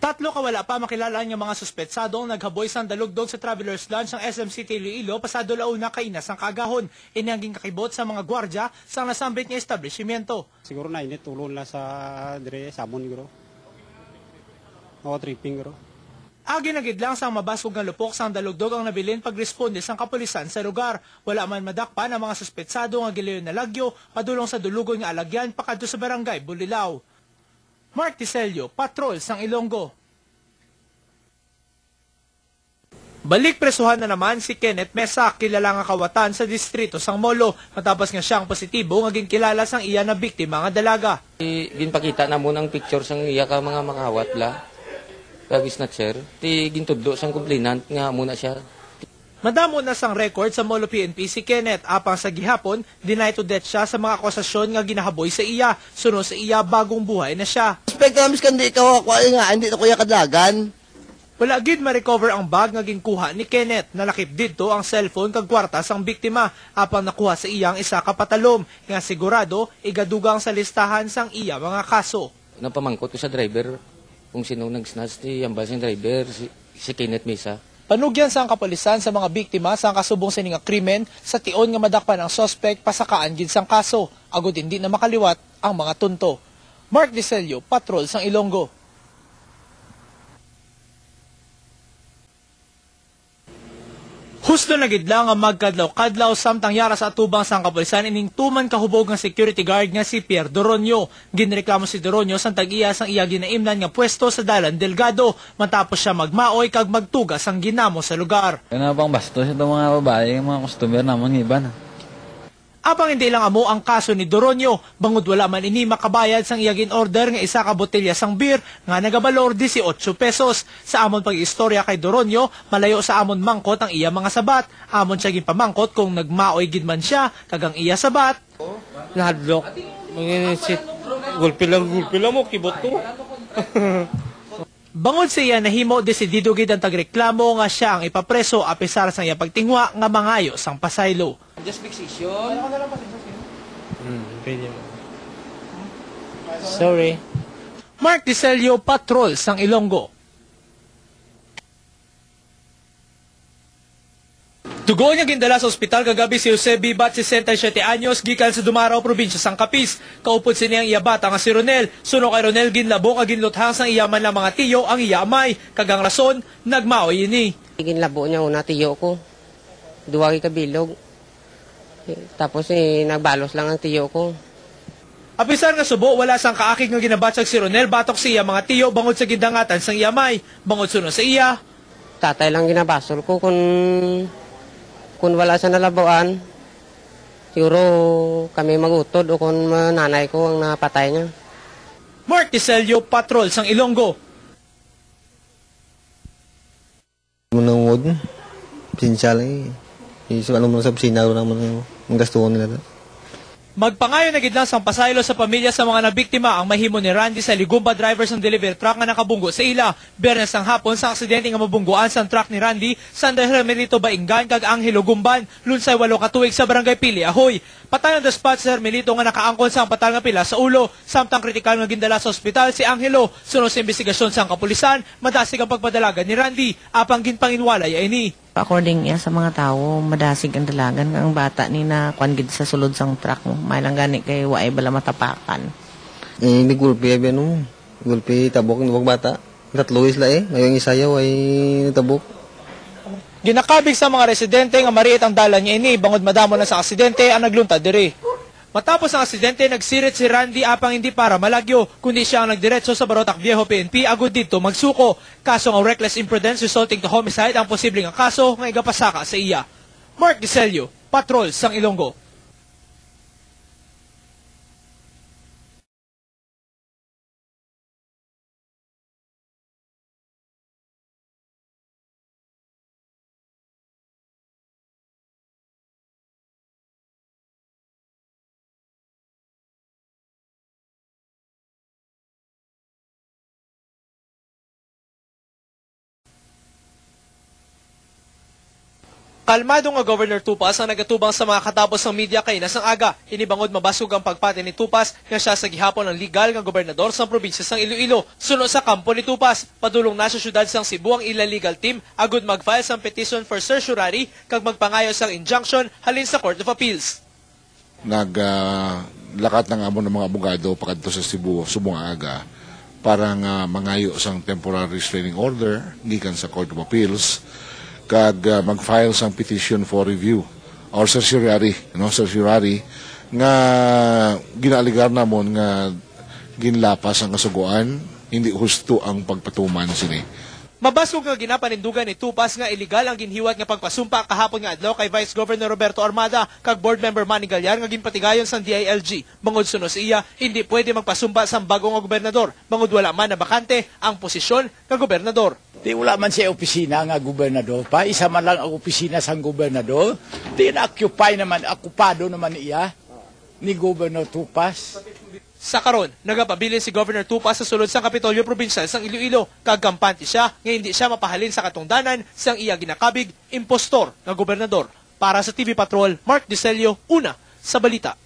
Tatlo kawala pa makilala ng mga suspetsadong naghaboy sa dalugdog sa Travelers Lounge ng SM City Iloilo pasado launa kainas ang kagahon. Inanging kakibot sa mga gwardya sa nasambit niya establishmento. Siguro na init tulon la sa dire sabon guro. O tripping guro. Agi lang sa mabasog nga lupok sa dalugdog ang nabilin pagresponde sa kapulisan sa lugar. Wala man madakpan ang mga suspetsado nga gilayon na lagyo padulong sa dulugoy nga alagyan pakadto sa barangay Bulilao. Mark Tiselio, Patrol sang Ilonggo. Balik presuhan na naman si Kenneth Mesa, kilala nga kawatan sa distrito sang Molo, matapos nga siyang positibo nga ginkilala sang iya na biktima nga dalaga. Ginpakita na mo ng picture sang iya ka mga makawat la. Kagis na chair, gintudlo sang complainant nga muna siya. Madamo na sang record sa Molo PNP si Kenneth, apang sa gihapon, deny to death siya sa mga akusasyon nga ginahaboy sa iya, suno sa iya bagong buhay na siya. Suspect namin kandi ikaw ako nga, hindi na kuya kadagan. Wala gid ma-recover ang bag nga ginkuha ni Kenneth. Nalakip didto ang cellphone kag kwarta sang biktima, apang nakuha sa iyang isa ka patalom, nga sigurado igadugang sa listahan sang iya mga kaso. Napamangkot ko sa driver kung sino nag-snatch ni ambal sing driver, si Kenneth Mesa. Panugyan sa kapulisan sa mga biktima sa kasubong sa nga krimen sa tion nga madakpan ang suspect pasakaan gid sang kaso. Agud hindi na makaliwat ang mga tunto. Mark Dicelio, Patrol sang Ilonggo. Husto na gid lang ang magkadlaw-kadlaw samtang yara sa atubang sang kapulisan ining tuman kahubog nga security guard nga si Pierre Doronio. Ginreklamo si Doronio sang tag-iya sang iya ginaimnan nga pwesto sa Dalan Delgado matapos siya magmaoy kag magtugas ang ginamo sa lugar. Ano bang bastos itong mga babae, mga customer naman iban. Apang hindi lang amo ang kaso ni Doronio, bangod wala man ini makabayad sang iyagin order nga isa ka botelya sang beer nga nagabalor 18 pesos. Sa amon pag-istorya kay Doronio, malayo sa amon mangkot ang iya mga sabat. Amon siya ginpamangkot kung nagmaoy gid man siya kagang iya sabat. Nahadlok. Gulpi lang mo, kibot to. Bangod sa iya nahimo, desidido gid ang tagreklamo nga siya ang ipapreso apisar sa iya pagtingwa nga mangayo sang pasaylo. Just fixation. Sorry. Mark Dicelio, Patrol sang Ilonggo. Dugo niya gindala sa ospital kagabi si Jose Bibat, 67 anyos, gikan sa Dumaraw, probinsya sang Capiz. Kaupod siniyang iya bata nga si Ronel. Suno kay Ronel ginlabong ag ginluthang sang iyaman lang mga tiyo ang iya amay. Kagang rason, nagmaoy ini. Ginlabo niya una tiyo ko. Duwagi kabilog. Tapos nagbalos lang ang tiyo ko. Apisar nga subo, wala sang kaakig nga ginabatsag si Ronel, batok siya mga tiyo bangod sa gindangatan sang iyamay. Bangod suno sa iya. Tatay lang ginabasol ko kung wala sa nalabuan. Siguro kami magutod o kung nanay ko ang napatay niya. Mark Tiselio, Patrol sang Ilonggo. Manungod, pinsya lang eh. Ano mo sa pisina naman ang gastuhan nila. Magpangayo na gid lang sang pasaylo sa pamilya sa mga nabiktima ang mahimo ni Randy sa ligumba drivers ng delivery truck nga nakabunggo sa ila. Biyernes ng hapon sa aksidente nga mabungguan sang truck ni Randy sa Hermelito Baingan kag Angelo Gumban, lunsay 8 ka tuig sa barangay Pili Ahoy. Patay on the spot sa Hermelito nga nakaangkon sa patal nga pila sa ulo. Samtang kritikal nga gindala sa ospital si Angelo. Sunod sa investigasyon sang kapulisan, madasig ang pagpadalagan ni Randy apang ginpanginwalay ini. According sa mga tao, madasig ang dalagan ang bata ni na kuan gid sa sulod sang truck mo. May lang gani kay waay bala matapakan. Hindi gulpi abi ano. Gulpi tabok ng bata. Tatlo isla eh. Ngayong isayaw ay tabok. Ginakabig sa mga residente nga mariit ang dalan niya ini bangod madamo na sa aksidente ang nagluntad diri. Matapos ang aksidente, nagsirit si Randy apang hindi para malagyo, kundi siya ang nagdiretso sa Barotac Viejo PNP agud dito magsuko. Kaso ng reckless imprudence resulting to homicide ang posibleng kaso nga igapasaka sa iya. Mark Dicelio, Patrol sang Ilonggo. Kalmado nga Governor Tupas ang nagatubang sa mga katapos ng media kay nasang aga. Inibangod mabasog ang pagpati ni Tupas nga siya sa gihapon ng legal nga gobernador sa probinsya sang Iloilo. Suno sa kampo ni Tupas, padulong na sa syudad sang Cebu ang ila legal team agud mag-file sang petition for certiorari kag magpangayo sang injunction halin sa Court of Appeals. Lakat ng amon ng mga abogado pakadto sa Cebu subong aga para nga mangayo sang temporary restraining order gikan sa Court of Appeals kag mag-file sang petition for review or certiorari, certiorari nga ginaligar namon nga ginlapas ang kasuguan, hindi husto ang pagpatuman sini. Mabasog nga ginapanindugan ni Tupas nga illegal ang ginhiwat nga pagpasumpa kahapon nga adlaw kay Vice Governor Roberto Armada kag Board Member Manny Gallar nga ginpatigayon sa DILG. Bangod suno sa iya, hindi pwede magpasumpa sa bago nga gobernador. Bangod wala man na bakante ang posisyon nga gobernador. Di wala man siya opisina nga gobernador pa, isa man lang ang opisina sang gobernador. Di na-occupy naman, okupado naman iya ni Governor Tupas. Sa karon, nagapabilin si Governor Tupas sa sulod sa Kapitolyo Provincial sang Iloilo. Kagkampante siya nga hindi siya mapahalin sa katungdanan sang iya ginakabig impostor nga gobernador. Para sa TV Patrol, Mark Dicelio, una sa balita.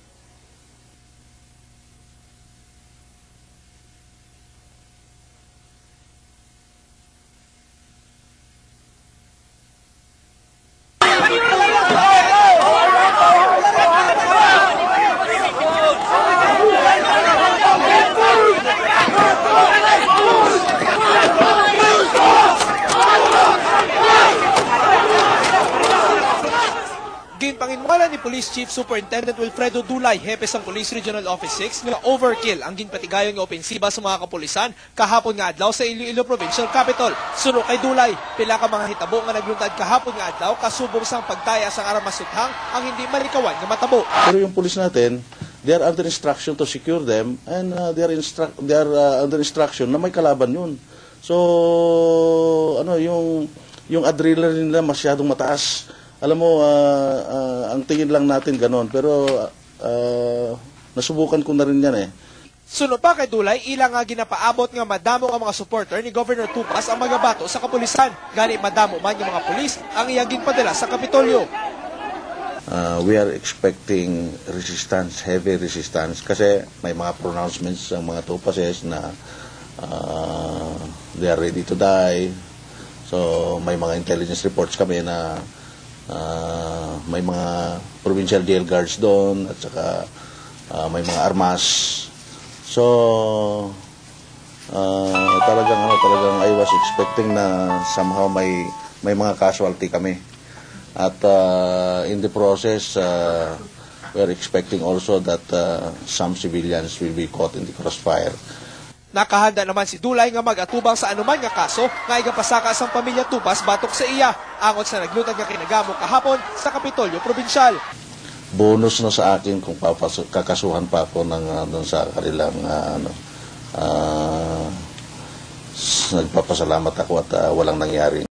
Ginpanginwala ni Police Chief Superintendent Wilfredo Dulay, hepe sang Police Regional Office 6, nga overkill ang ginpatigayon nga opensiba sa mga kapulisan kahapon nga adlaw sa Iloilo Provincial Capital. Suno kay Dulay, pila ka mga hitabo nga nagluntad kahapon nga adlaw kasubong sang pagtaya sang armas suthang ang hindi malikawan nga matabo. Pero yung pulis natin, they are under instruction to secure them and they are under instruction na may kalaban yun. So, yung adrenaline nila masyadong mataas. Alam mo, ang tingin lang natin ganon, pero nasubukan ko na rin yan eh. Suno pa kay Dulay, ilang nga ginapaabot nga madamo ang mga supporter ni Governor Tupas ang magabato sa kapulisan. Gani madamo man yung mga pulis ang iyang ginpadala sa Kapitolyo. We are expecting resistance, heavy resistance, kasi may mga pronouncements ang mga Tupases na they are ready to die. So may mga intelligence reports kami na may mga provincial jail guards doon at saka may mga armas. So talagang I was expecting na somehow may mga casualty kami. At in the process we are expecting also that some civilians will be caught in the crossfire. Nakahanda naman si Dulay nga mag-atubang sa anuman nga kaso nga igapasaka sang pamilya Tupas batok sa iya. Angot sa naglutad nga kinagamo kahapon sa Kapitolyo Provincial. Bonus na sa akin kung kakasuhan pa ako sa kanilang nagpapasalamat ako at walang nangyari.